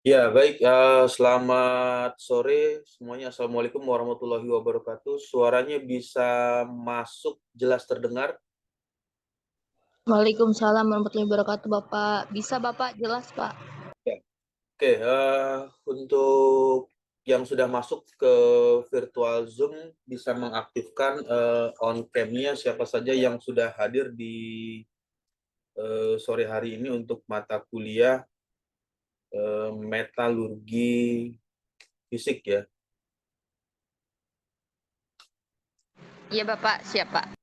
Ya, baik. Selamat sore semuanya. Assalamualaikum warahmatullahi wabarakatuh. Suaranya bisa masuk jelas terdengar? Waalaikumsalam warahmatullahi wabarakatuh, Bapak. Bisa, Bapak? Jelas, Pak. Ya. Oke, untuk yang sudah masuk ke virtual Zoom bisa mengaktifkan on cam-nya siapa saja yang sudah hadir di sore hari ini untuk mata kuliah metalurgi fisik ya. Iya, Bapak. Siap, Pak.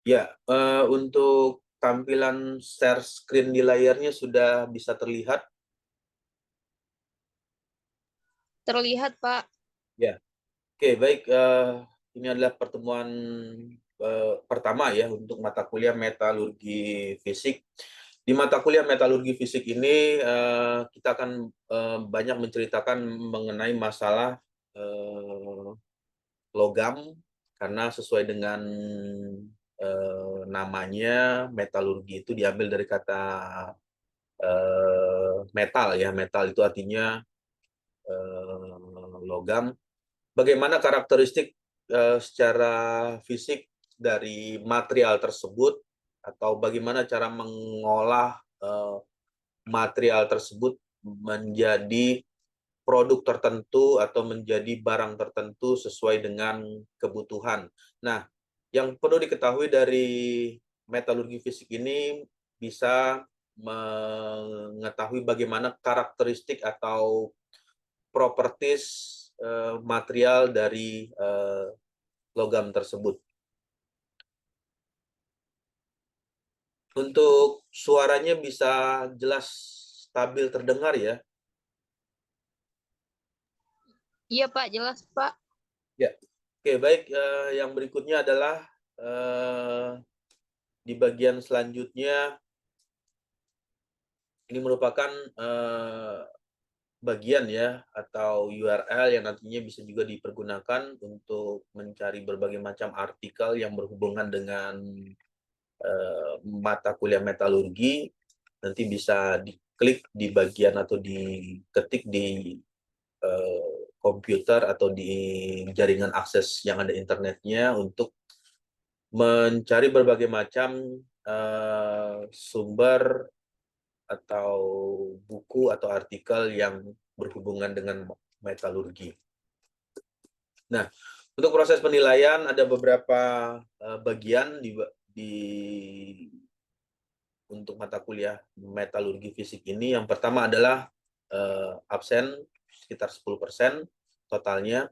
Ya, untuk tampilan share screen di layarnya sudah bisa terlihat. Terlihat, Pak. Ya, oke, baik. Ini adalah pertemuan pertama ya untuk mata kuliah metalurgi fisik. Di mata kuliah metalurgi fisik ini kita akan banyak menceritakan mengenai masalah eh, logam karena sesuai dengan namanya metalurgi itu diambil dari kata metal ya. Metal itu artinya logam. Bagaimana karakteristik secara fisik dari material tersebut atau bagaimana cara mengolah material tersebut menjadi produk tertentu atau menjadi barang tertentu sesuai dengan kebutuhan. Nah, yang perlu diketahui dari metalurgi fisik ini bisa mengetahui bagaimana karakteristik atau properties material dari logam tersebut. Untuk suaranya bisa jelas stabil terdengar ya. Iya, Pak. Jelas, Pak. Ya, oke, baik. Yang berikutnya adalah eh, di bagian selanjutnya ini merupakan bagian ya atau URL yang nantinya bisa juga dipergunakan untuk mencari berbagai macam artikel yang berhubungan dengan mata kuliah metalurgi. Nanti bisa diklik di bagian atau diketik di komputer atau di jaringan akses yang ada internetnya untuk mencari berbagai macam sumber atau buku atau artikel yang berhubungan dengan metalurgi. Nah, untuk proses penilaian ada beberapa bagian di untuk mata kuliah metalurgi fisik ini. Yang pertama adalah absen sekitar 10% totalnya.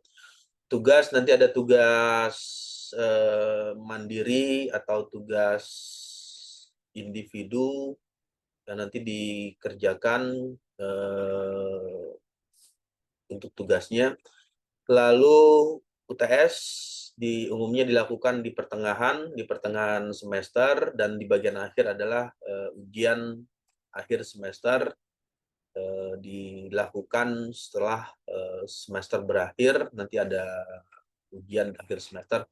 Tugas nanti ada tugas mandiri atau tugas individu dan nanti dikerjakan untuk tugasnya. Lalu UTS umumnya dilakukan di pertengahan semester, dan di bagian akhir adalah ujian akhir semester dilakukan setelah semester berakhir. Nanti ada ujian akhir semester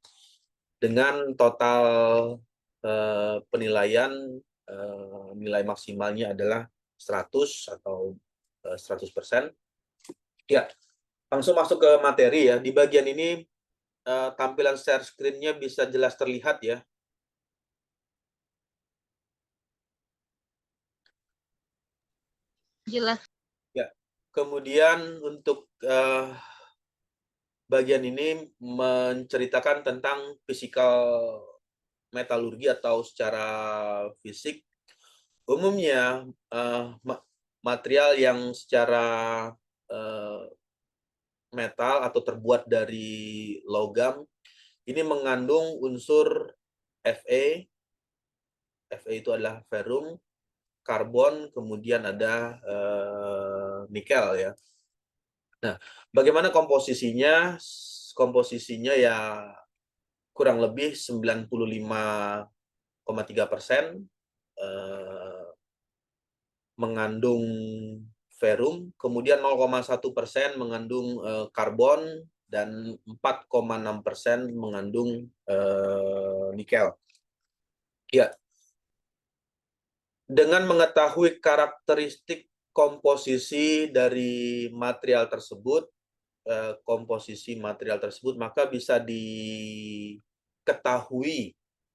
dengan total penilaian nilai maksimalnya adalah 100 atau 100%. Ya, langsung masuk ke materi ya. Di bagian ini tampilan share screen-nya bisa jelas terlihat ya. Jelas. Ya. Kemudian untuk bagian ini menceritakan tentang fisikal metalurgi atau secara fisik. Umumnya material yang secara metal atau terbuat dari logam ini mengandung unsur Fe. Fe itu adalah ferrum, karbon, kemudian ada nikel ya. Nah, bagaimana komposisinya? Komposisinya ya kurang lebih 95,3% mengandung ferrum, kemudian 0,1% mengandung karbon, dan 4,6% mengandung nikel. Ya, dengan mengetahui karakteristik komposisi dari material tersebut, maka bisa diketahui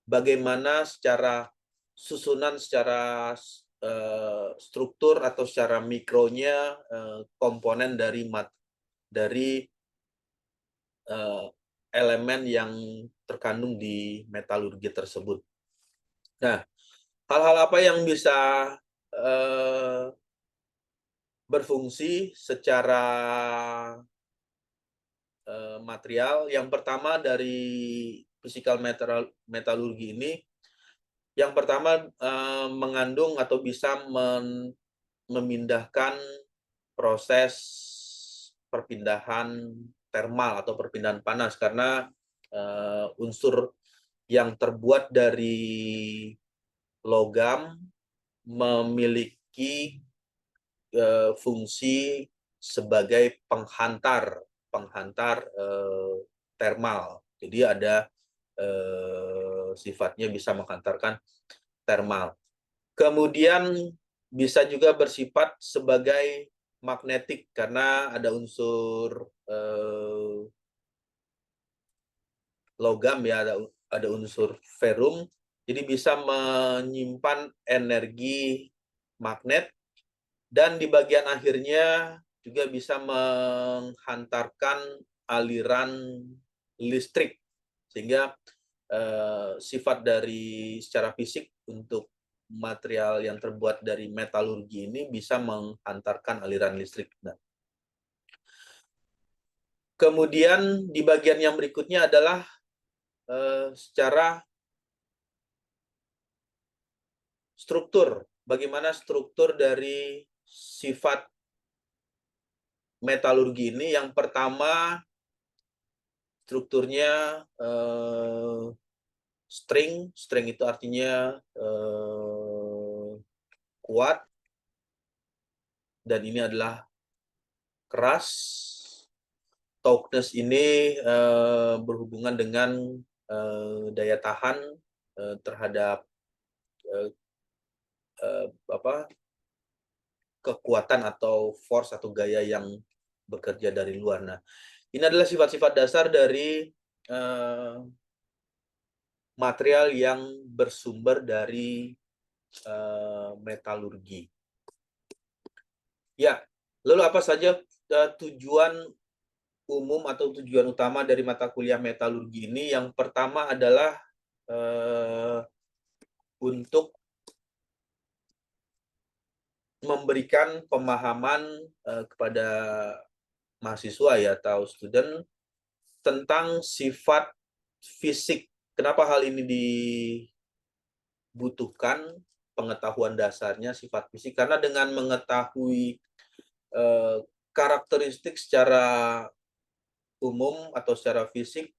bagaimana secara susunan, secara struktur atau secara mikronya komponen dari elemen yang terkandung di metalurgi tersebut. Nah, hal-hal apa yang bisa berfungsi secara material? Yang pertama dari physical metalurgi ini, yang pertama mengandung atau bisa memindahkan proses perpindahan termal atau perpindahan panas, karena unsur yang terbuat dari logam memiliki fungsi sebagai penghantar termal. Jadi ada sifatnya bisa menghantarkan termal. Kemudian bisa juga bersifat sebagai magnetik karena ada unsur logam ya, ada unsur ferrum, jadi bisa menyimpan energi magnet, dan di bagian akhirnya juga bisa menghantarkan aliran listrik, sehingga sifat dari secara fisik untuk material yang terbuat dari metalurgi ini bisa menghantarkan aliran listrik. Nah, kemudian di bagian yang berikutnya adalah secara struktur. Bagaimana struktur dari sifat metalurgi ini? Yang pertama, strukturnya string. String itu artinya kuat, dan ini adalah keras. Toughness ini berhubungan dengan daya tahan terhadap kekuatan atau force atau gaya yang bekerja dari luar. Nah, ini adalah sifat-sifat dasar dari material yang bersumber dari metalurgi. Ya, lalu apa saja tujuan umum atau tujuan utama dari mata kuliah metalurgi ini? Yang pertama adalah untuk memberikan pemahaman kepada mahasiswa ya atau student tentang sifat fisik. Kenapa hal ini dibutuhkan pengetahuan dasarnya sifat fisik? Karena dengan mengetahui karakteristik secara umum atau secara fisik,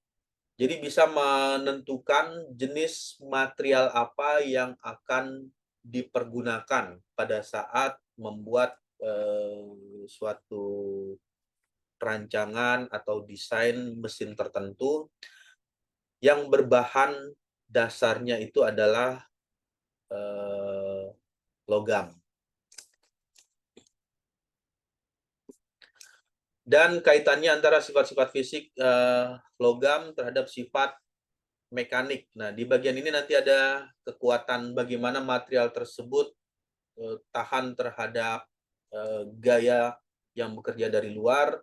jadi bisa menentukan jenis material apa yang akan dipergunakan pada saat membuat suatu rancangan atau desain mesin tertentu yang berbahan dasarnya itu adalah logam. Dan kaitannya antara sifat-sifat fisik logam terhadap sifat mekanik. Nah, di bagian ini nanti ada kekuatan bagaimana material tersebut tahan terhadap gaya yang bekerja dari luar,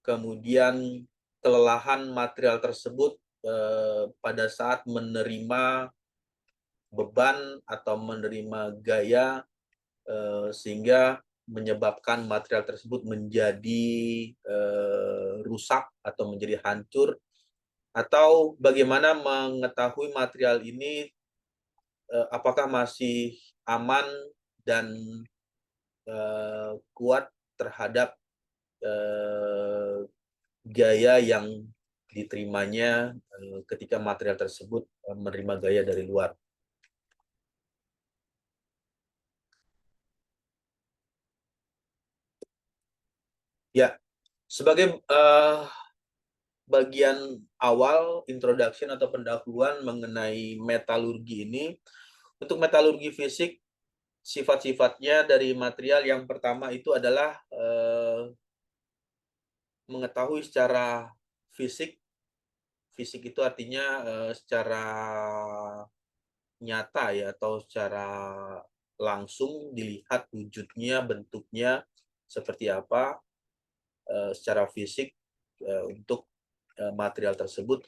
kemudian kelelahan material tersebut pada saat menerima beban atau menerima gaya, sehingga menyebabkan material tersebut menjadi rusak atau menjadi hancur, atau bagaimana mengetahui material ini apakah masih aman dan kuat terhadap gaya yang diterimanya ketika material tersebut menerima gaya dari luar. Ya, sebagai bagian awal introduction atau pendahuluan mengenai metalurgi ini, untuk metalurgi fisik, sifat-sifatnya dari material yang pertama itu adalah mengetahui secara fisik. Fisik itu artinya secara nyata ya, atau secara langsung dilihat wujudnya, bentuknya seperti apa secara fisik untuk material tersebut.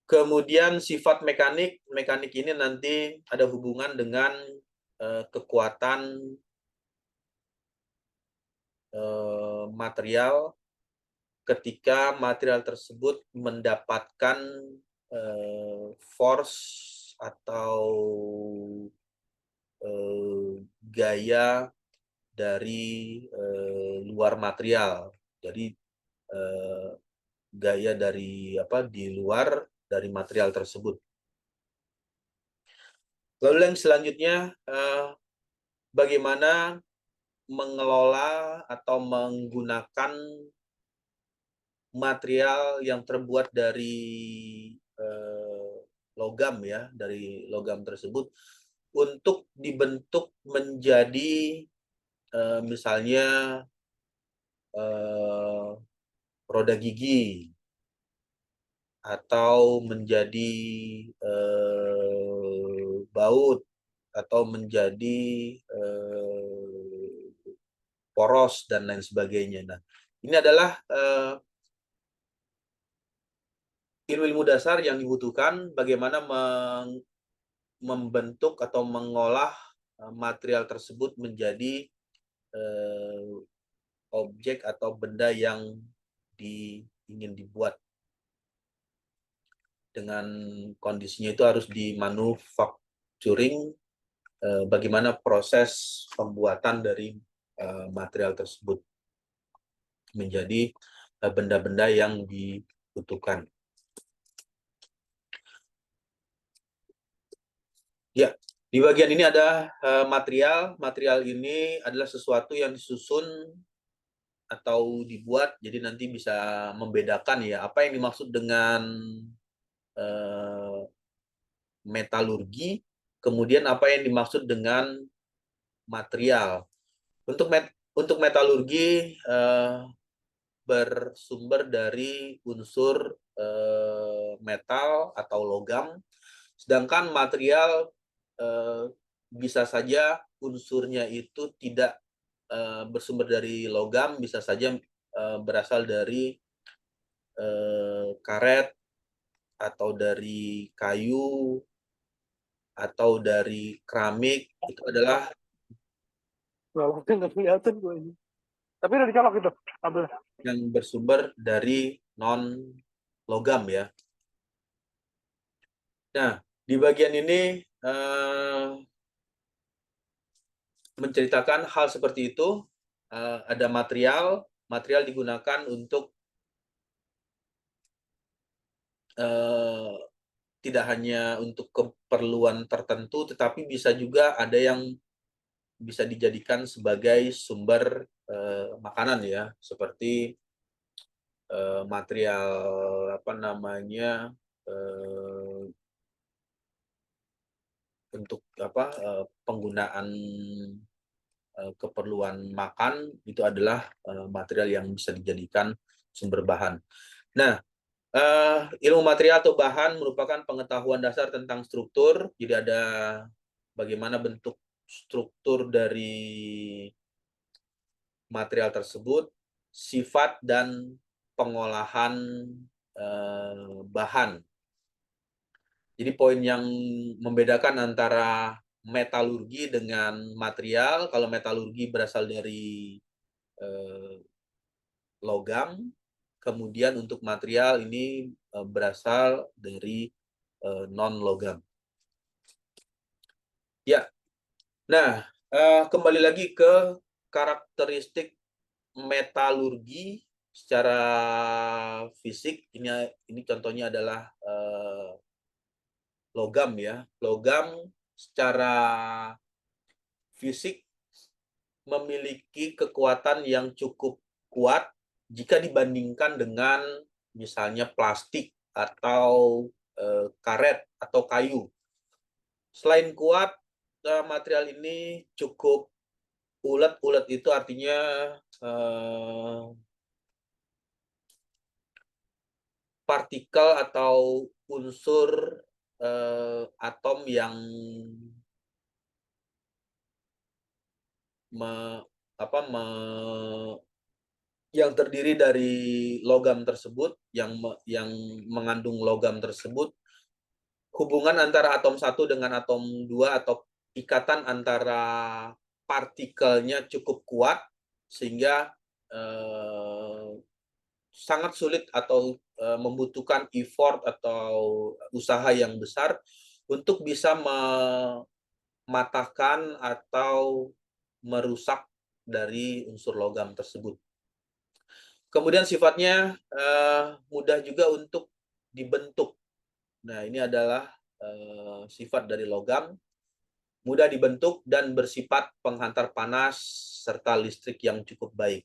Kemudian sifat mekanik, mekanik ini nanti ada hubungan dengan kekuatan material ketika material tersebut mendapatkan force atau gaya dari luar material. Jadi gaya dari di luar dari material tersebut. Lalu yang selanjutnya bagaimana mengelola atau menggunakan material yang terbuat dari logam ya, dari logam tersebut untuk dibentuk menjadi misalnya roda gigi atau menjadi baut atau menjadi poros dan lain sebagainya. Nah, ini adalah ilmu-ilmu dasar yang dibutuhkan bagaimana membentuk atau mengolah material tersebut menjadi objek atau benda yang ingin dibuat. Dengan kondisinya itu harus dimanufacturing, bagaimana proses pembuatan dari material tersebut menjadi benda-benda yang dibutuhkan. Ya, di bagian ini ada material. Material ini adalah sesuatu yang disusun atau dibuat, jadi nanti bisa membedakan ya apa yang dimaksud dengan metalurgi, kemudian apa yang dimaksud dengan material. Untuk metalurgi bersumber dari unsur metal atau logam, sedangkan material bisa saja unsurnya itu tidak bersumber dari logam, bisa saja berasal dari karet atau dari kayu atau dari keramik. Itu adalah nggak kelihatan gue ini. Tapi udah dicolok itu. Ambil. Yang bersumber dari non logam ya. Nah, di bagian ini menceritakan hal seperti itu. Ada material digunakan untuk tidak hanya untuk keperluan tertentu, tetapi bisa juga ada yang bisa dijadikan sebagai sumber makanan ya, seperti material untuk penggunaan keperluan makan, itu adalah material yang bisa dijadikan sumber bahan. Nah, ilmu material atau bahan merupakan pengetahuan dasar tentang struktur. Jadi ada bagaimana bentuk struktur dari material tersebut, sifat dan pengolahan bahan. Jadi poin yang membedakan antara metalurgi dengan material. Kalau metalurgi berasal dari logam, kemudian untuk material ini berasal dari non-logam. Ya, nah kembali lagi ke karakteristik metalurgi secara fisik. Ini contohnya adalah logam ya. Logam secara fisik memiliki kekuatan yang cukup kuat jika dibandingkan dengan misalnya plastik atau karet atau kayu. Selain kuat, material ini cukup ulet. Ulet itu artinya partikel atau unsur atom yang yang terdiri dari logam tersebut, yang mengandung logam tersebut, hubungan antara atom 1 dengan atom 2 atau ikatan antara partikelnya cukup kuat sehingga sangat sulit atau membutuhkan effort atau usaha yang besar untuk bisa mematahkan atau merusak dari unsur logam tersebut. Kemudian sifatnya mudah juga untuk dibentuk. Nah, ini adalah sifat dari logam, mudah dibentuk dan bersifat penghantar panas serta listrik yang cukup baik.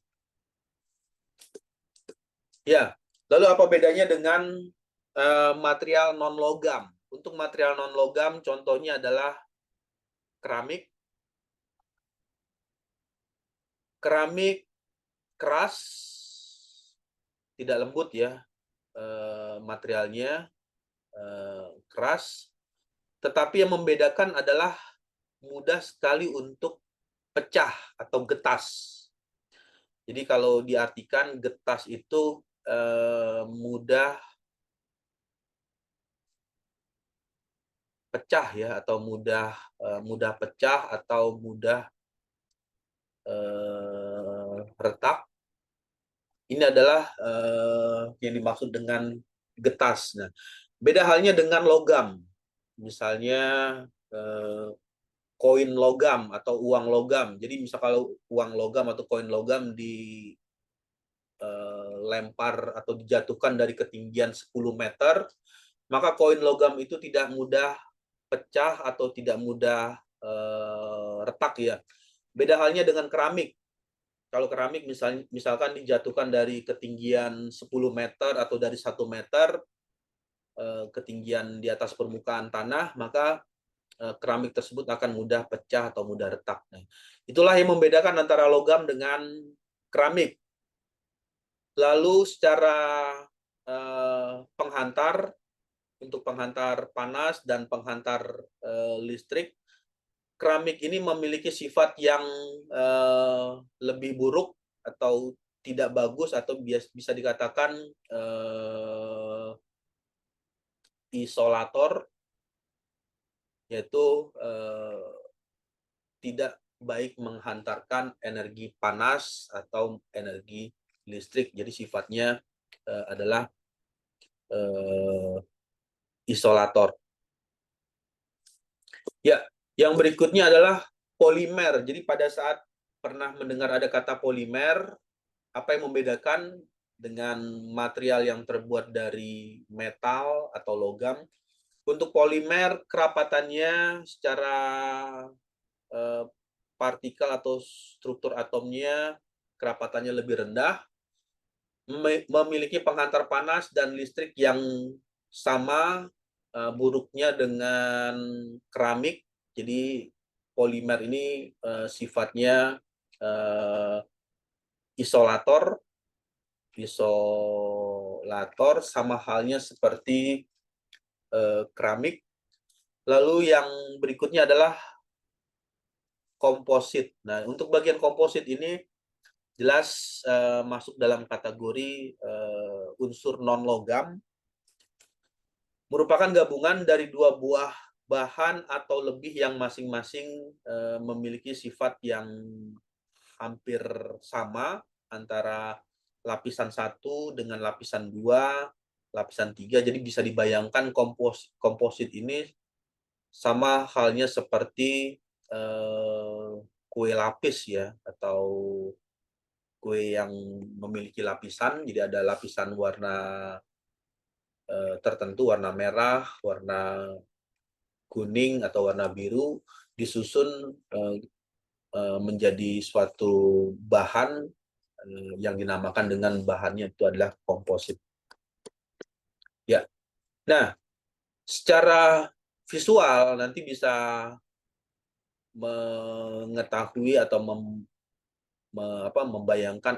Ya, lalu apa bedanya dengan material non-logam? Untuk material non-logam contohnya adalah keramik. Keramik keras, tidak lembut ya, materialnya keras, tetapi yang membedakan adalah mudah sekali untuk pecah atau getas. Jadi kalau diartikan getas itu mudah pecah ya, atau mudah pecah atau mudah retak. Ini adalah yang dimaksud dengan getas. Nah, beda halnya dengan logam. Misalnya koin logam atau uang logam. Jadi misal kalau uang logam atau koin logam dilempar atau dijatuhkan dari ketinggian 10 meter, maka koin logam itu tidak mudah pecah atau tidak mudah retak ya. Beda halnya dengan keramik. Kalau keramik misalkan dijatuhkan dari ketinggian 10 meter atau dari 1 meter ketinggian di atas permukaan tanah, maka keramik tersebut akan mudah pecah atau mudah retak. Nah, itulah yang membedakan antara logam dengan keramik. Lalu secara penghantar, untuk penghantar panas dan penghantar listrik, keramik ini memiliki sifat yang lebih buruk atau tidak bagus atau bisa dikatakan isolator, yaitu tidak baik menghantarkan energi panas atau energi listrik. Jadi sifatnya adalah isolator. Ya, yang berikutnya adalah polimer. Jadi pada saat pernah mendengar ada kata polimer, apa yang membedakan dengan material yang terbuat dari metal atau logam? Untuk polimer, kerapatannya secara partikel atau struktur atomnya kerapatannya lebih rendah, memiliki penghantar panas dan listrik yang sama buruknya dengan keramik. Jadi polimer ini sifatnya isolator sama halnya seperti keramik. Lalu yang berikutnya adalah komposit. Nah, untuk bagian komposit ini jelas masuk dalam kategori unsur non-logam, merupakan gabungan dari dua buah bahan atau lebih yang masing-masing memiliki sifat yang hampir sama antara lapisan 1 dengan lapisan 2, lapisan 3. Jadi bisa dibayangkan komposit ini sama halnya seperti kue lapis ya, atau kue yang memiliki lapisan. Jadi ada lapisan warna tertentu, warna merah, warna kuning atau warna biru, disusun menjadi suatu bahan yang dinamakan dengan bahannya itu adalah komposit. Ya. Nah, secara visual nanti bisa mengetahui atau membayangkan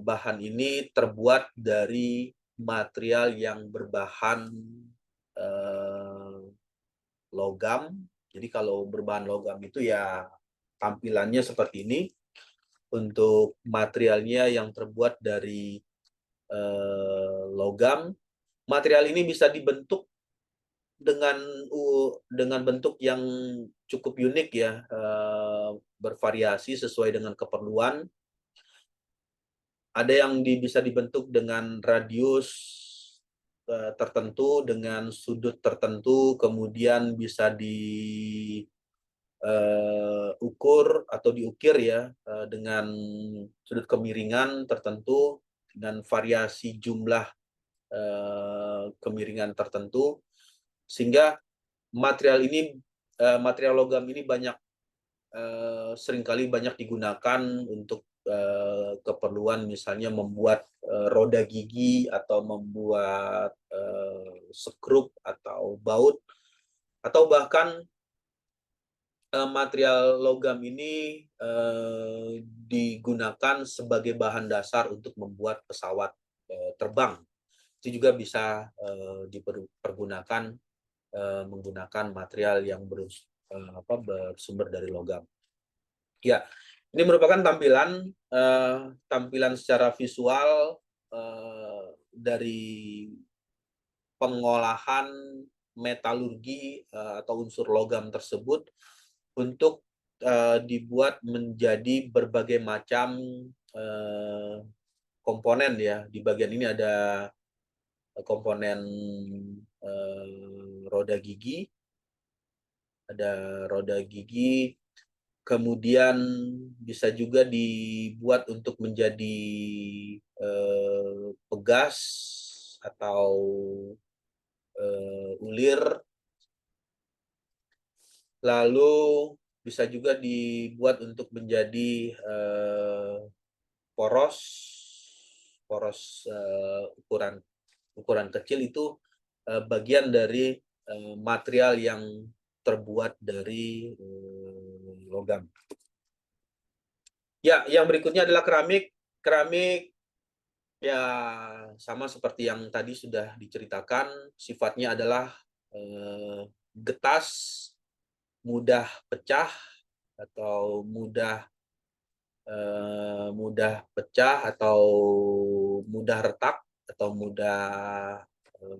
bahan ini terbuat dari material yang berbahan logam. Jadi kalau berbahan logam itu ya tampilannya seperti ini. Untuk materialnya yang terbuat dari logam, material ini bisa dibentuk dengan bentuk yang cukup unik ya, bervariasi sesuai dengan keperluan. Ada yang bisa dibentuk dengan radius tertentu, dengan sudut tertentu, kemudian bisa diukur atau diukir ya dengan sudut kemiringan tertentu, dengan variasi jumlah kemiringan tertentu, sehingga material logam ini seringkali banyak digunakan untuk keperluan misalnya membuat roda gigi atau membuat skrup atau baut, atau bahkan material logam ini digunakan sebagai bahan dasar untuk membuat pesawat terbang. Itu juga bisa dipergunakan menggunakan material yang bersumber dari logam. Ya, ini merupakan tampilan secara visual dari pengolahan metalurgi atau unsur logam tersebut untuk dibuat menjadi berbagai macam komponen ya. Di bagian ini ada komponen roda gigi, kemudian bisa juga dibuat untuk menjadi pegas atau ulir, lalu bisa juga dibuat untuk menjadi poros ukuran kecil. Itu bagian dari material yang terbuat dari logam. Ya, yang berikutnya adalah keramik. Keramik ya sama seperti yang tadi sudah diceritakan, sifatnya adalah getas, mudah pecah atau mudah pecah atau mudah retak atau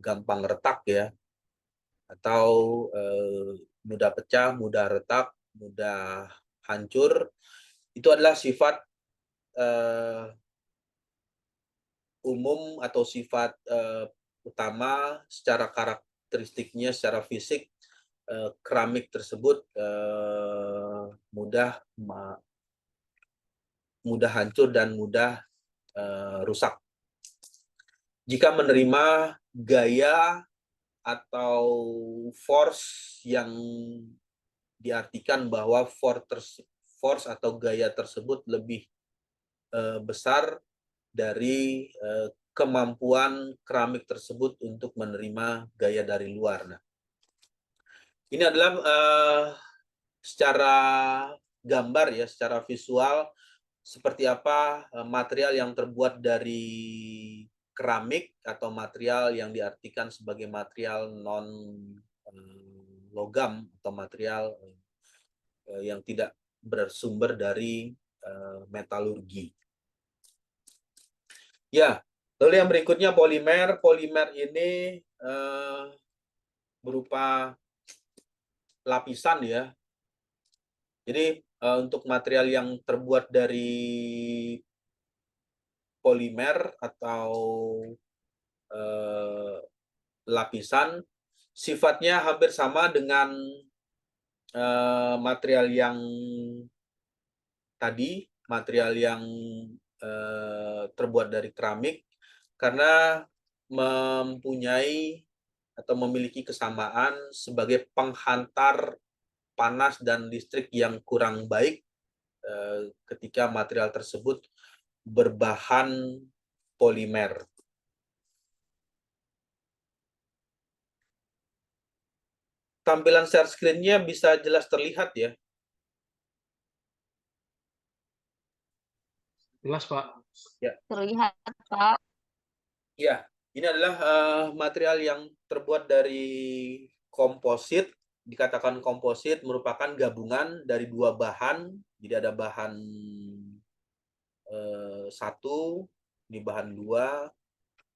gampang retak ya, atau mudah pecah, mudah retak, mudah hancur. Itu adalah sifat umum atau sifat utama secara karakteristiknya, secara fisik keramik tersebut mudah hancur dan mudah rusak. Jika menerima gaya atau force yang diartikan bahwa force atau gaya tersebut lebih besar dari kemampuan keramik tersebut untuk menerima gaya dari luar. Nah, ini adalah secara gambar ya, secara visual seperti apa material yang terbuat dari keramik atau material yang diartikan sebagai material non logam atau material yang tidak bersumber dari metalurgi. Ya, lalu yang berikutnya polimer. Polimer ini berupa lapisan ya. Jadi untuk material yang terbuat dari polimer atau lapisan sifatnya hampir sama dengan material yang tadi, material yang terbuat dari keramik, karena mempunyai atau memiliki kesamaan sebagai penghantar panas dan listrik yang kurang baik ketika material tersebut berbahan polimer. Tampilan share screen-nya bisa jelas terlihat ya. Jelas, Pak. Terlihat, Pak. Ya, ini adalah material yang terbuat dari komposit. Dikatakan komposit merupakan gabungan dari dua bahan. Jadi ada bahan satu, ini bahan dua,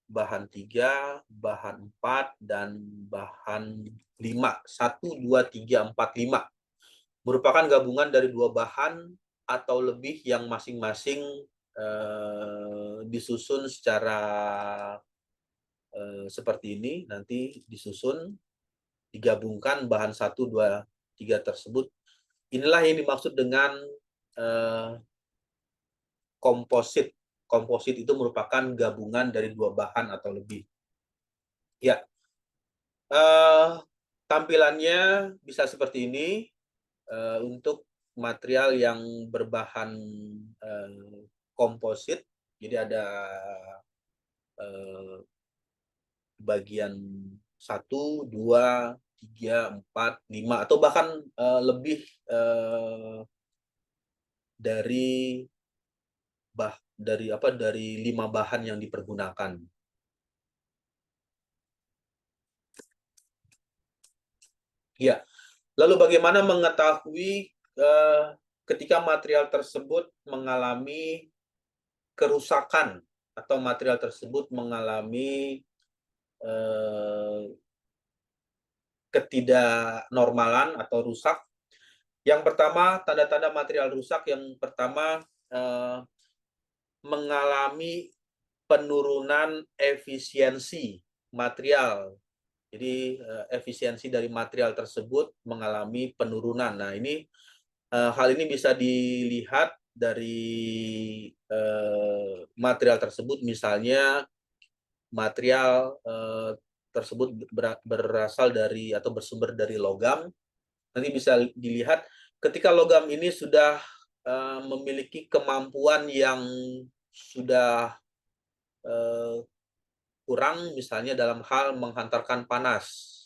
bahan 3, bahan 4, dan bahan 5. 1, 2, 3, 4, 5. Merupakan gabungan dari dua bahan atau lebih yang masing-masing disusun secara seperti ini. Nanti disusun, digabungkan bahan 1, 2, 3 tersebut. Inilah yang dimaksud dengan komposit. Komposit itu merupakan gabungan dari dua bahan atau lebih. Ya, tampilannya bisa seperti ini untuk material yang berbahan komposit. Jadi ada bagian 1, 2, 3, 4, 5 atau bahkan lebih dari dari 5 bahan yang dipergunakan. Ya, lalu bagaimana mengetahui ketika material tersebut mengalami kerusakan atau material tersebut mengalami ketidaknormalan atau rusak? Yang pertama, tanda-tanda material rusak yang pertama mengalami penurunan efisiensi material. Jadi efisiensi dari material tersebut mengalami penurunan. Nah, ini hal ini bisa dilihat dari material tersebut, misalnya material tersebut berasal dari atau bersumber dari logam. Nanti bisa dilihat ketika logam ini sudah memiliki kemampuan yang sudah kurang, misalnya dalam hal menghantarkan panas.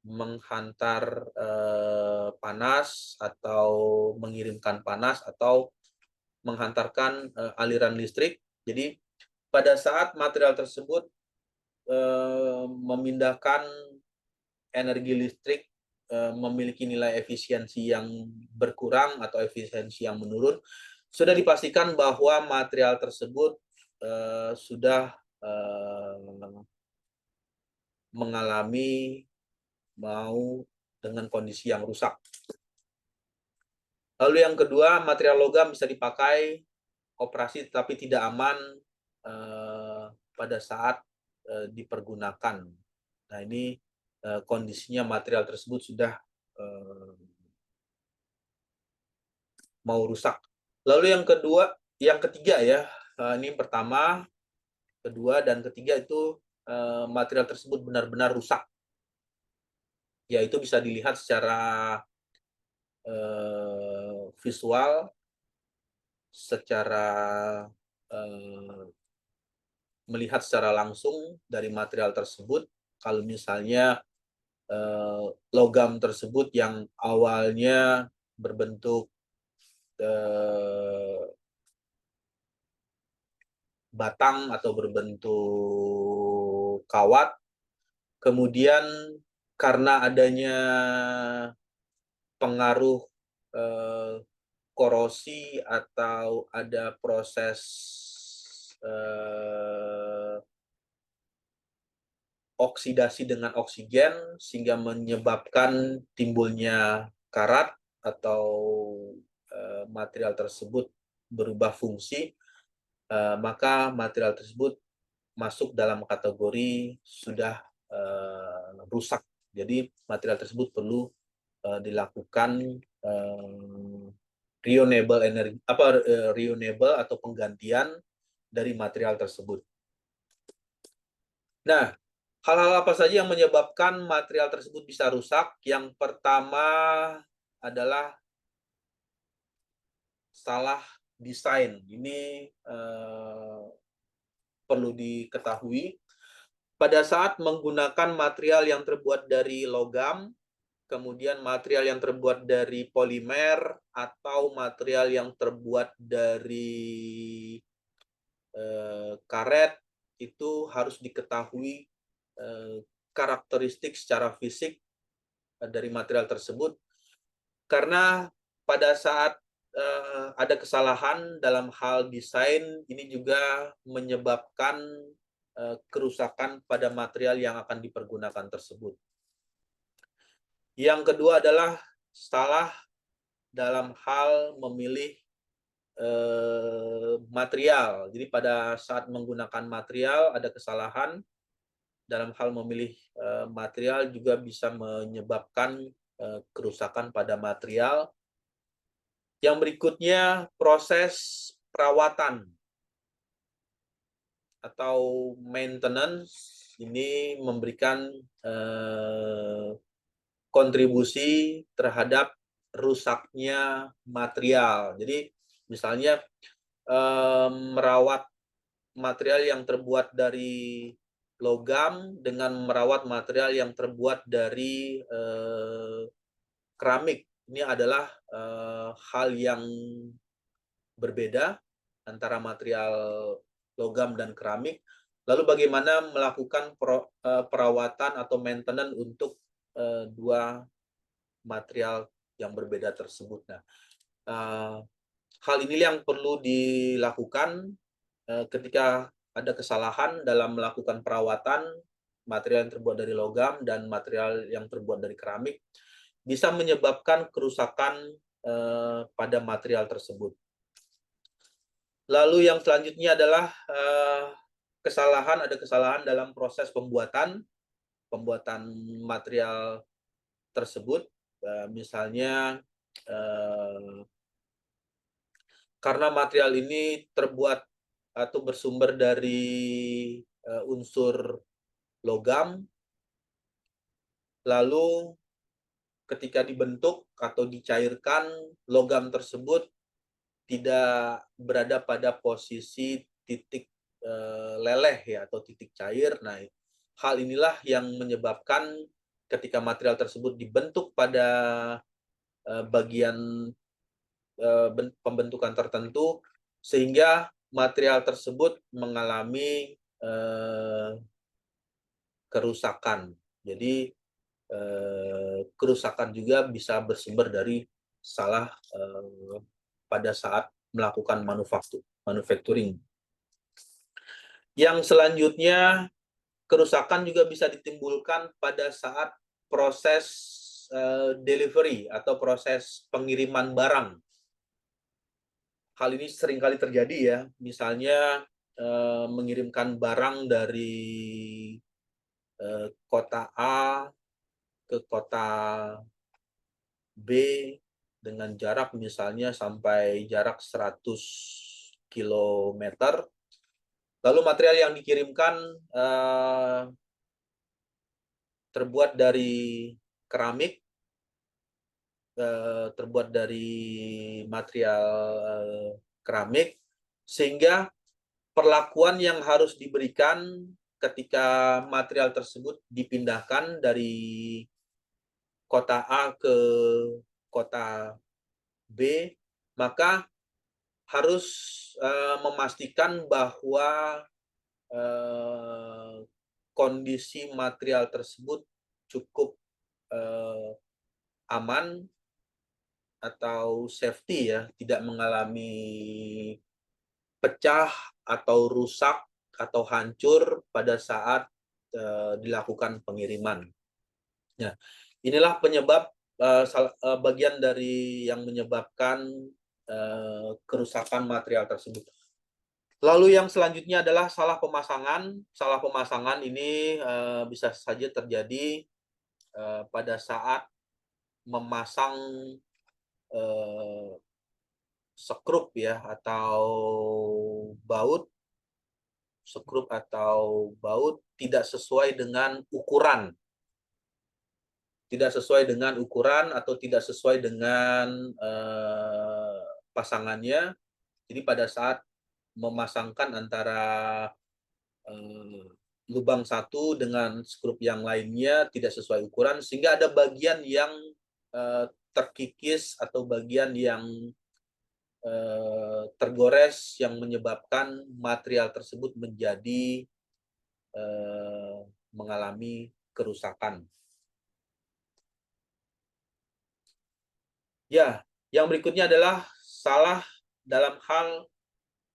Menghantar panas atau mengirimkan panas atau menghantarkan aliran listrik. Jadi pada saat material tersebut memindahkan energi listrik memiliki nilai efisiensi yang berkurang atau efisiensi yang menurun, sudah dipastikan bahwa material tersebut sudah mengalami dengan kondisi yang rusak. Lalu yang kedua, material logam bisa dipakai operasi tetapi tidak aman pada saat dipergunakan. Nah, ini kondisinya material tersebut sudah mau rusak. Lalu yang ketiga ya, ini pertama, kedua, dan ketiga itu material tersebut benar-benar rusak. Ya, itu bisa dilihat secara visual, secara melihat secara langsung dari material tersebut. Kalau misalnya logam tersebut yang awalnya berbentuk batang atau berbentuk kawat, kemudian karena adanya pengaruh korosi atau ada proses oksidasi dengan oksigen sehingga menyebabkan timbulnya karat atau material tersebut berubah fungsi, maka material tersebut masuk dalam kategori sudah rusak. Jadi material tersebut perlu dilakukan renewable atau penggantian dari material tersebut. Nah, hal-hal apa saja yang menyebabkan material tersebut bisa rusak? Yang pertama adalah salah desain. Ini perlu diketahui. Pada saat menggunakan material yang terbuat dari logam, kemudian material yang terbuat dari polimer, atau material yang terbuat dari karet, itu harus diketahui karakteristik secara fisik dari material tersebut, karena pada saat ada kesalahan dalam hal desain, ini juga menyebabkan kerusakan pada material yang akan dipergunakan tersebut. Yang kedua adalah salah dalam hal memilih material. Jadi pada saat menggunakan material ada kesalahan dalam hal memilih material, juga bisa menyebabkan kerusakan pada material. Yang berikutnya, proses perawatan atau maintenance ini memberikan kontribusi terhadap rusaknya material. Jadi misalnya merawat material yang terbuat dari logam dengan merawat material yang terbuat dari keramik. Ini adalah hal yang berbeda antara material logam dan keramik. Lalu bagaimana melakukan perawatan atau maintenance untuk dua material yang berbeda tersebut. Nah, hal ini yang perlu dilakukan ketika ada kesalahan dalam melakukan perawatan material yang terbuat dari logam dan material yang terbuat dari keramik, bisa menyebabkan kerusakan pada material tersebut. Lalu yang selanjutnya adalah ada kesalahan dalam proses pembuatan material tersebut. Misalnya karena material ini terbuat atau bersumber dari unsur logam, lalu ketika dibentuk atau dicairkan, logam tersebut tidak berada pada posisi titik leleh ya, atau titik cair. Nah, hal inilah yang menyebabkan ketika material tersebut dibentuk pada bagian pembentukan tertentu, sehingga material tersebut mengalami kerusakan. Jadi kerusakan juga bisa bersumber dari salah pada saat melakukan manufacturing. Yang selanjutnya, kerusakan juga bisa ditimbulkan pada saat proses delivery atau proses pengiriman barang. Hal ini seringkali terjadi ya, misalnya mengirimkan barang dari kota A ke kota B dengan jarak misalnya sampai jarak 100 km. Lalu material yang dikirimkan terbuat dari keramik, terbuat dari material keramik, sehingga perlakuan yang harus diberikan ketika material tersebut dipindahkan dari kota A ke kota B, maka harus memastikan bahwa kondisi material tersebut cukup aman atau safety ya, tidak mengalami pecah atau rusak atau hancur pada saat dilakukan pengiriman. Nah, inilah penyebab bagian dari yang menyebabkan kerusakan material tersebut. Lalu yang selanjutnya adalah salah pemasangan. Salah pemasangan ini bisa saja terjadi pada saat memasang sekrup ya, atau baut. Sekrup atau baut tidak sesuai dengan ukuran. Tidak sesuai dengan ukuran atau tidak sesuai dengan pasangannya. Jadi pada saat memasangkan antara lubang satu dengan skrup yang lainnya tidak sesuai ukuran, sehingga ada bagian yang terkikis atau bagian yang tergores yang menyebabkan material tersebut menjadi mengalami kerusakan. Ya, yang berikutnya adalah salah dalam hal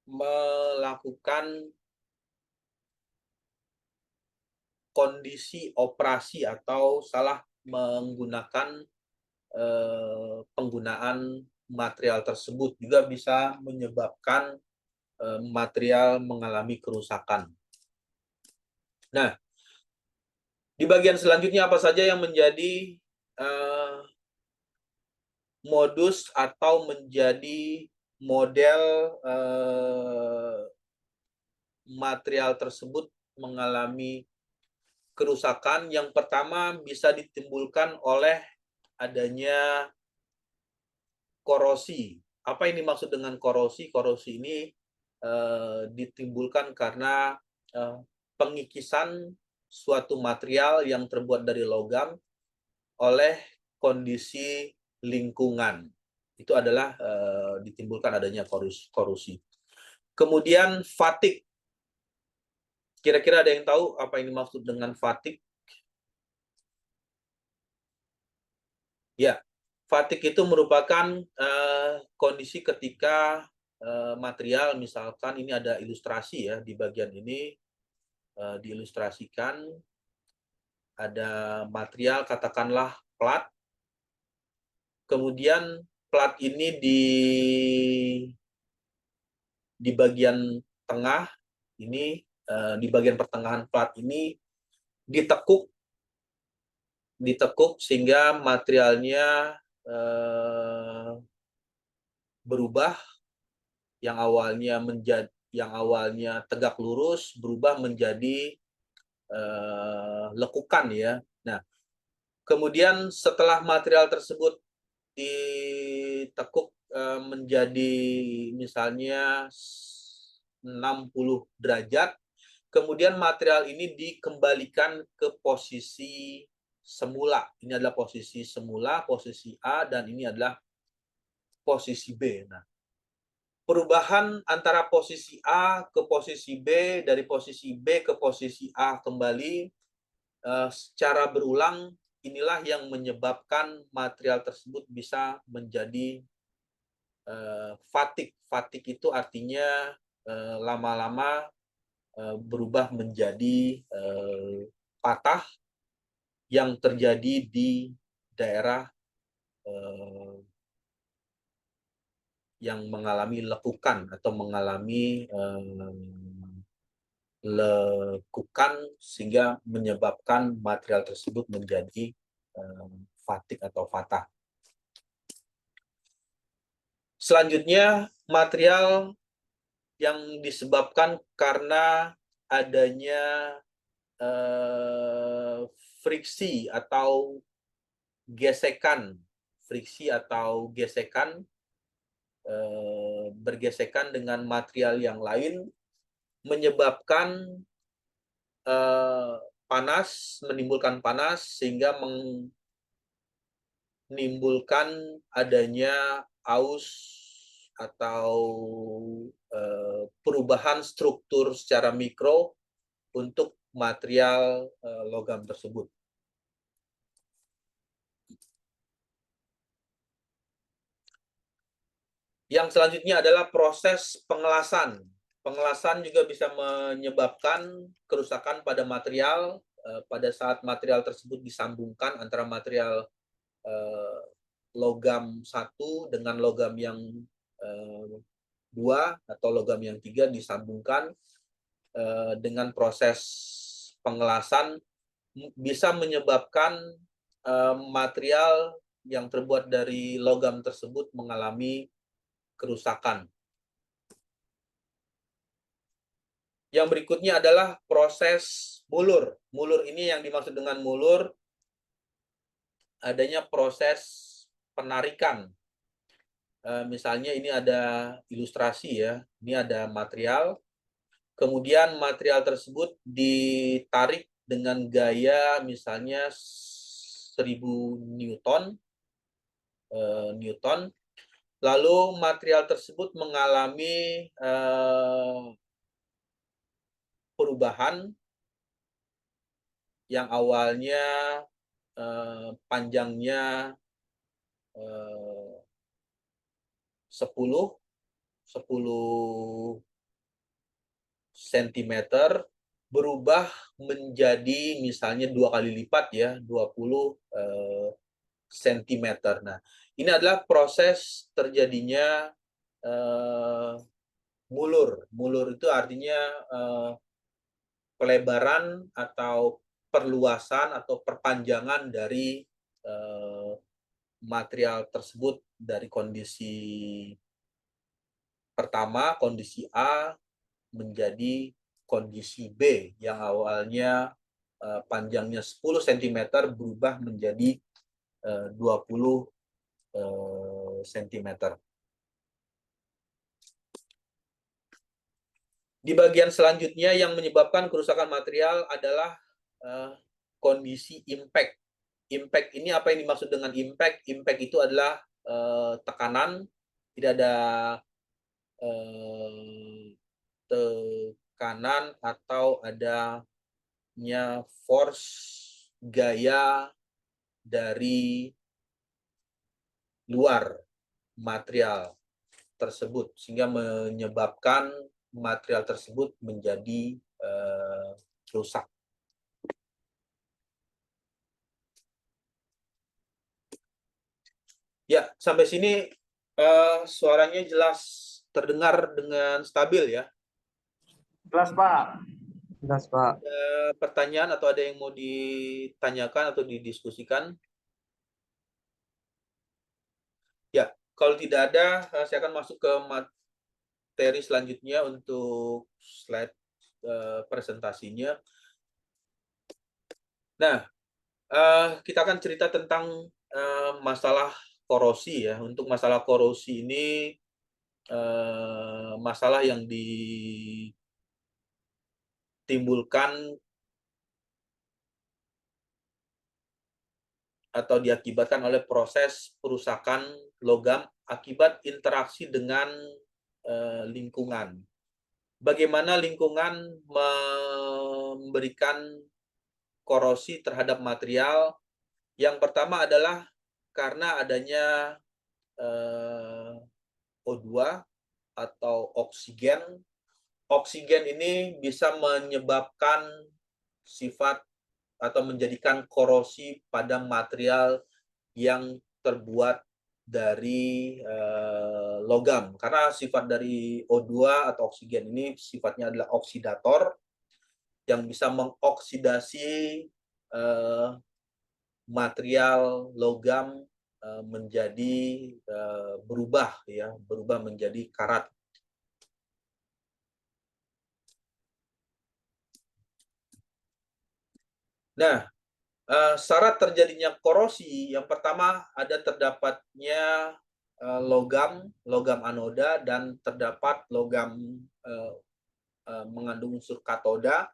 melakukan kondisi operasi atau salah menggunakan penggunaan material tersebut juga bisa menyebabkan material mengalami kerusakan. Nah, di bagian selanjutnya apa saja yang menjadi modus atau menjadi model material tersebut mengalami kerusakan. Yang pertama bisa ditimbulkan oleh adanya korosi. Apa ini maksud dengan korosi? Korosi ini ditimbulkan karena pengikisan suatu material yang terbuat dari logam oleh kondisi lingkungan. Itu adalah ditimbulkan adanya korosi. Kemudian fatigue. Kira-kira ada yang tahu apa ini maksud dengan fatigue? Ya, fatigue itu merupakan kondisi ketika material, misalkan ini ada ilustrasi ya, di bagian ini diilustrasikan ada material katakanlah plat, kemudian plat ini di bagian tengah ini, di bagian pertengahan plat ini ditekuk sehingga materialnya berubah, yang awalnya tegak lurus berubah menjadi lekukan ya. Nah, kemudian setelah material tersebut ditekuk menjadi misalnya 60 derajat, kemudian material ini dikembalikan ke posisi semula. Ini adalah posisi semula, posisi A, dan ini adalah posisi B. Nah, perubahan antara posisi A ke posisi B, dari posisi B ke posisi A kembali secara berulang, inilah yang menyebabkan material tersebut bisa menjadi fatigue. Fatigue itu artinya lama-lama berubah menjadi patah yang terjadi di daerah yang mengalami lekukan atau mengalami lekukan sehingga menyebabkan material tersebut menjadi fatigue atau patah. Selanjutnya, material yang disebabkan karena adanya friksi atau gesekan, bergesekan dengan material yang lain, menyebabkan menimbulkan panas sehingga menimbulkan adanya aus atau perubahan struktur secara mikro untuk material logam tersebut. Yang selanjutnya adalah proses pengelasan. Pengelasan juga bisa menyebabkan kerusakan pada material pada saat material tersebut disambungkan antara material logam 1 dengan logam yang 2 atau logam yang 3 disambungkan dengan proses pengelasan bisa menyebabkan material yang terbuat dari logam tersebut mengalami kerusakan. Yang berikutnya adalah proses mulur. Mulur ini yang dimaksud dengan mulur adanya proses penarikan. Misalnya ini ada ilustrasi ya. Ini ada material. Kemudian material tersebut ditarik dengan gaya misalnya 1000 Newton. Lalu material tersebut mengalami perubahan yang awalnya panjangnya 10 cm berubah menjadi misalnya 2 kali lipat ya, 20 cm. Nah, ini adalah proses terjadinya mulur. Mulur itu artinya pelebaran atau perluasan atau perpanjangan dari material tersebut dari kondisi pertama, kondisi A, menjadi kondisi B yang awalnya panjangnya 10 cm berubah menjadi 20 cm. Di bagian selanjutnya yang menyebabkan kerusakan material adalah kondisi impact. Impact ini apa yang dimaksud dengan impact? Impact itu adalah tekanan, tidak ada tekanan atau adanya force gaya dari luar material tersebut sehingga menyebabkan material tersebut menjadi rusak. Ya, sampai sini suaranya jelas terdengar dengan stabil ya. Jelas, Pak. Jelas, Pak. Ada pertanyaan atau ada yang mau ditanyakan atau didiskusikan? Ya, kalau tidak ada, saya akan masuk ke materi selanjutnya untuk slide presentasinya. Nah, kita akan cerita tentang masalah korosi ya. Untuk masalah korosi ini masalah yang ditimbulkan atau diakibatkan oleh proses perusakan logam akibat interaksi dengan lingkungan. Bagaimana lingkungan memberikan korosi terhadap material? Yang pertama adalah karena adanya O2 atau oksigen. Oksigen ini bisa menyebabkan sifat atau menjadikan korosi pada material yang terbuat dari logam. Karena sifat dari O2 atau oksigen ini sifatnya adalah oksidator yang bisa mengoksidasi material logam menjadi berubah menjadi karat. Nah, syarat terjadinya korosi yang pertama ada terdapatnya logam anoda dan terdapat logam mengandung unsur katoda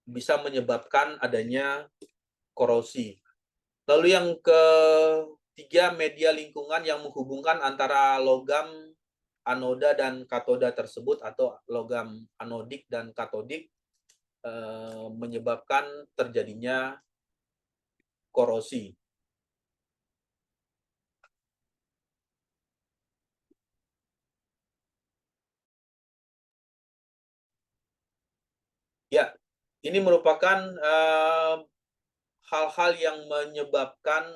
bisa menyebabkan adanya korosi. Lalu yang ketiga, media lingkungan yang menghubungkan antara logam anoda dan katoda tersebut atau logam anodik dan katodik menyebabkan terjadinya korosi. ini merupakan hal-hal yang menyebabkan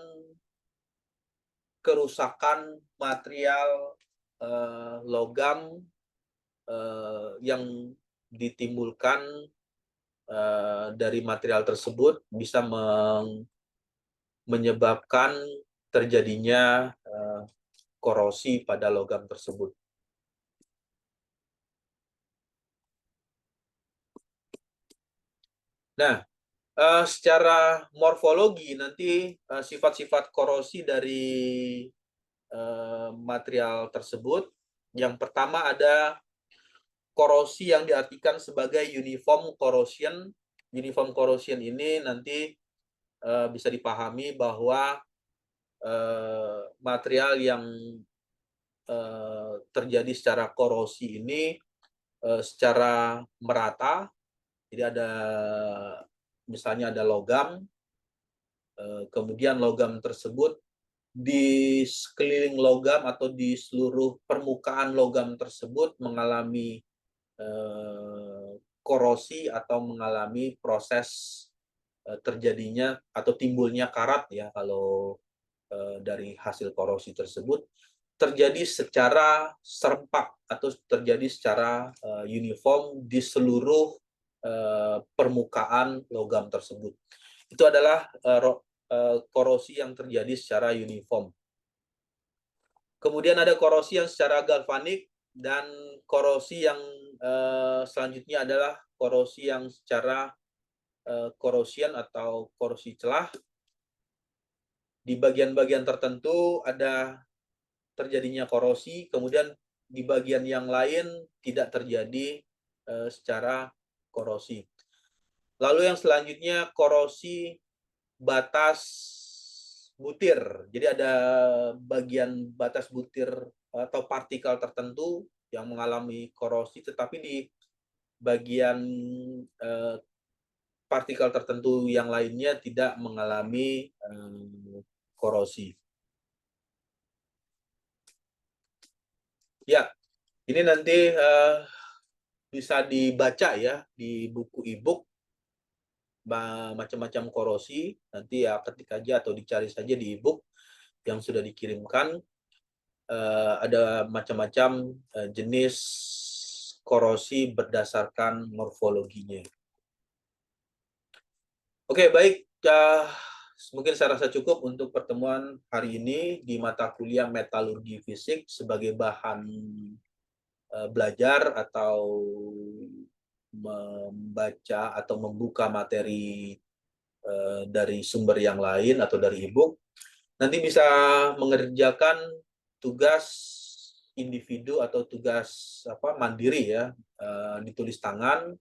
kerusakan material logam yang ditimbulkan dari material tersebut bisa menyebabkan terjadinya korosi pada logam tersebut. Nah, secara morfologi nanti sifat-sifat korosi dari material tersebut. Yang pertama ada korosi yang diartikan sebagai uniform corrosion. Uniform corrosion ini nanti bisa dipahami bahwa material yang terjadi secara korosi ini secara merata. Jadi ada misalnya ada logam, kemudian logam tersebut di sekeliling logam atau di seluruh permukaan logam tersebut mengalami korosi atau mengalami proses terjadinya atau timbulnya karat ya kalau dari hasil korosi tersebut terjadi secara serempak atau terjadi secara uniform di seluruh permukaan logam tersebut. Itu adalah korosi yang terjadi secara uniform. Kemudian ada korosi yang secara galvanik dan korosi yang selanjutnya adalah korosi yang secara corrosion atau korosi celah. Di bagian-bagian tertentu ada terjadinya korosi, kemudian di bagian yang lain tidak terjadi secara korosi. Lalu yang selanjutnya korosi batas butir. Jadi ada bagian batas butir atau partikel tertentu yang mengalami korosi, tetapi di bagian partikel tertentu yang lainnya tidak mengalami korosi. Ya, ini nanti bisa dibaca ya di buku e-book macam-macam korosi. Nanti ya ketik aja atau dicari saja di e-book yang sudah dikirimkan. Ada macam-macam jenis korosi berdasarkan morfologinya. Oke, baik. Mungkin saya rasa cukup untuk pertemuan hari ini di mata kuliah metalurgi fisik sebagai bahan belajar atau membaca atau membuka materi dari sumber yang lain atau dari e-book. Nanti bisa mengerjakan tugas individu atau tugas mandiri ya, ditulis tangan,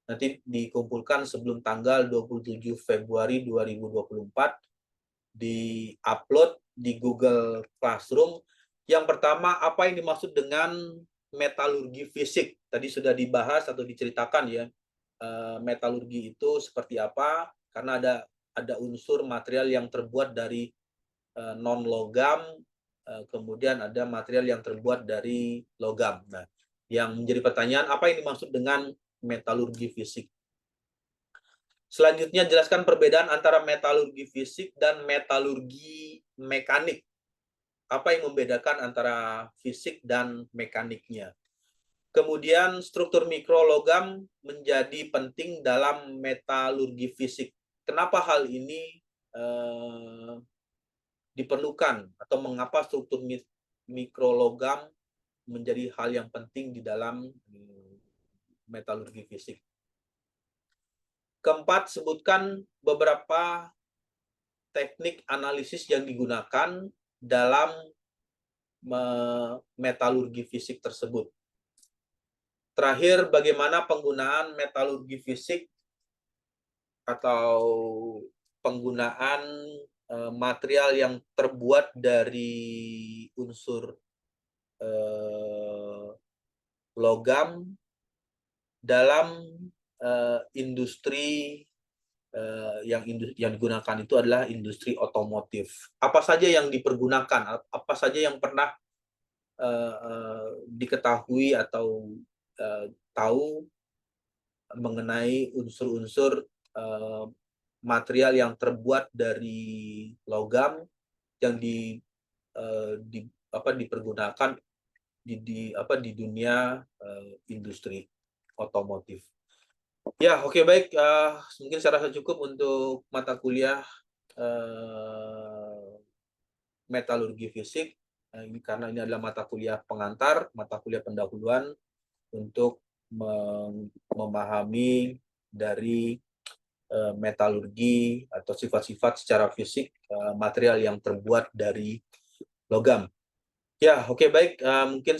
nanti dikumpulkan sebelum tanggal 27 Februari 2024, di-upload di Google Classroom. Yang pertama, apa yang dimaksud dengan metalurgi fisik? Tadi sudah dibahas atau diceritakan ya, metalurgi itu seperti apa, karena ada unsur material yang terbuat dari non-logam, kemudian ada material yang terbuat dari logam. Nah, yang menjadi pertanyaan, apa yang dimaksud dengan metalurgi fisik? Selanjutnya, jelaskan perbedaan antara metalurgi fisik dan metalurgi mekanik. Apa yang membedakan antara fisik dan mekaniknya? Kemudian, struktur mikrologam menjadi penting dalam metalurgi fisik. Kenapa hal ini diperlukan atau mengapa struktur mikrologam menjadi hal yang penting di dalam metalurgi fisik? Keempat, sebutkan beberapa teknik analisis yang digunakan dalam metalurgi fisik tersebut. Terakhir, bagaimana penggunaan metalurgi fisik atau penggunaan material yang terbuat dari unsur logam dalam industri yang digunakan itu adalah industri otomotif. Apa saja yang dipergunakan, apa saja yang pernah diketahui atau tahu mengenai unsur-unsur material yang terbuat dari logam yang dipergunakan di dunia industri otomotif. Ya, oke, baik. Mungkin saya rasa cukup untuk mata kuliah metalurgi fisik. Karena ini adalah mata kuliah pengantar, mata kuliah pendahuluan untuk memahami dari metalurgi atau sifat-sifat secara fisik material yang terbuat dari logam. Ya, oke, baik. Mungkin